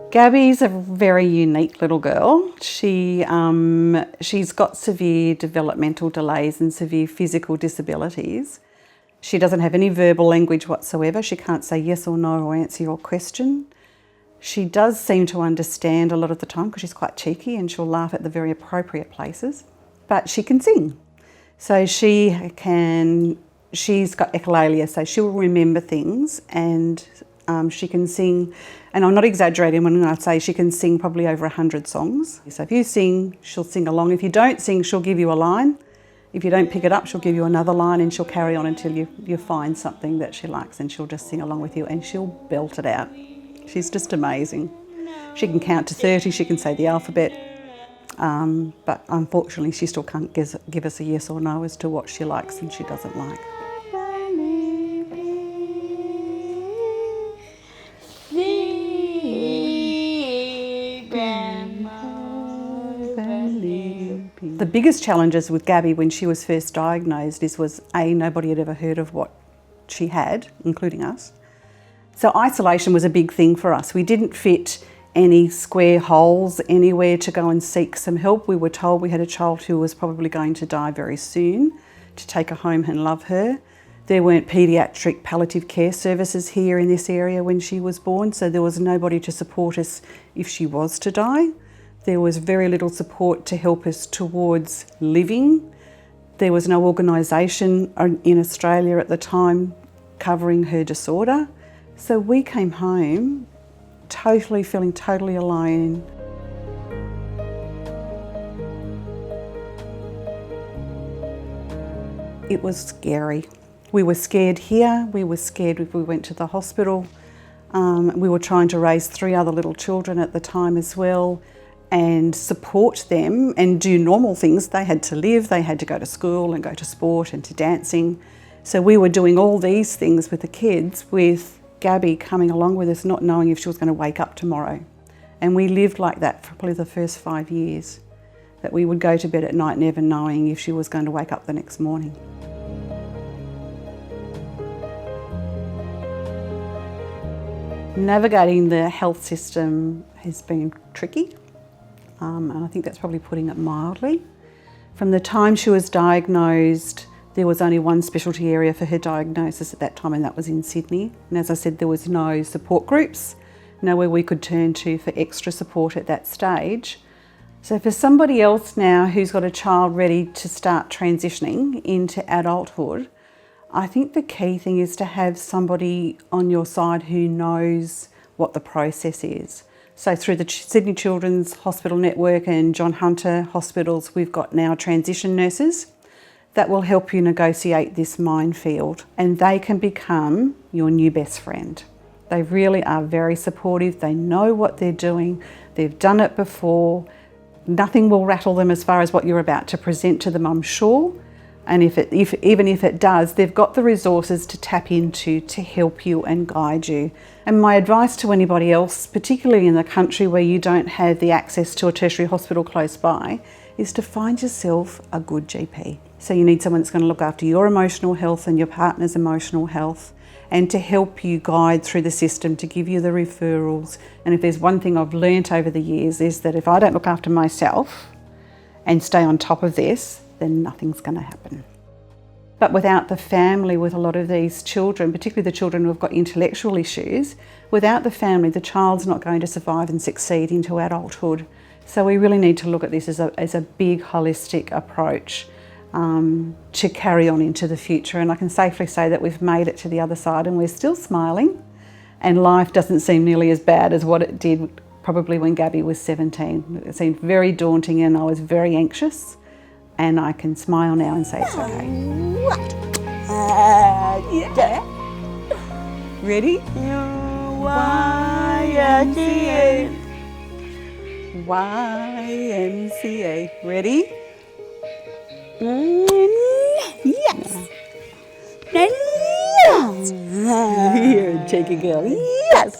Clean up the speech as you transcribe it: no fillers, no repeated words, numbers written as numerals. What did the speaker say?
Gabby's a very unique little girl. She's got severe developmental delays and severe physical disabilities. She doesn't have any verbal language whatsoever. She can't say yes or no or answer your question. She does seem to understand a lot of the time because she's quite cheeky and she'll laugh at the very appropriate places. But she can sing. So she's got echolalia, so she'll remember things, and she can sing, and I'm not exaggerating when I say she can sing probably over 100 songs. So if you sing, she'll sing along. If you don't sing, she'll give you a line. If you don't pick it up, she'll give you another line, and she'll carry on until you find something that she likes, and she'll just sing along with you, and she'll belt it out. She's just amazing. She can count to 30, she can say the alphabet, but unfortunately she still can't give us a yes or no as to what she likes and she doesn't like. The biggest challenges with Gaby when she was first diagnosed was nobody had ever heard of what she had, including us. So isolation was a big thing for us. We didn't fit any square holes anywhere to go and seek some help. We were told we had a child who was probably going to die very soon, to take her home and love her. There weren't paediatric palliative care services here in this area when she was born, so there was nobody to support us if she was to die. There was very little support to help us towards living. There was no organisation in Australia at the time covering her disorder. So we came home feeling totally alone. It was scary. We were scared here, we were scared if we went to the hospital. We were trying to raise 3 other little children at the time as well and support them and do normal things. They had to live, they had to go to school and go to sport and to dancing. So we were doing all these things with the kids with Gaby coming along with us, not knowing if she was going to wake up tomorrow. And we lived like that for probably the first 5 years, that we would go to bed at night never knowing if she was going to wake up the next morning. Navigating the health system has been tricky, and I think that's probably putting it mildly. From the time she was diagnosed, there was only one specialty area for her diagnosis at that time, and that was in Sydney. And as I said, there was no support groups, nowhere we could turn to for extra support at that stage. So for somebody else now who's got a child ready to start transitioning into adulthood, I think the key thing is to have somebody on your side who knows what the process is. So through the Sydney Children's Hospital Network and John Hunter Hospitals, we've got now transition nurses that will help you negotiate this minefield, and they can become your new best friend. They really are very supportive. They know what they're doing. They've done it before. Nothing will rattle them as far as what you're about to present to them, I'm sure. And even if it does, they've got the resources to tap into to help you and guide you. And my advice to anybody else, particularly in the country where you don't have the access to a tertiary hospital close by, is to find yourself a good GP. So you need someone that's going to look after your emotional health and your partner's emotional health, and to help you guide through the system, to give you the referrals. And if there's one thing I've learnt over the years is that if I don't look after myself and stay on top of this, then nothing's going to happen. But without the family, with a lot of these children, particularly the children who've got intellectual issues, without the family, the child's not going to survive and succeed into adulthood. So we really need to look at this as a big holistic approach to carry on into the future. And I can safely say that we've made it to the other side and we're still smiling, and life doesn't seem nearly as bad as what it did probably when Gaby was 17. It seemed very daunting and I was very anxious. And I can smile now and say it's okay. Yeah. Ready? YMCA. YMCA. Ready? Yes. Yes. You're a cheeky girl. Yes.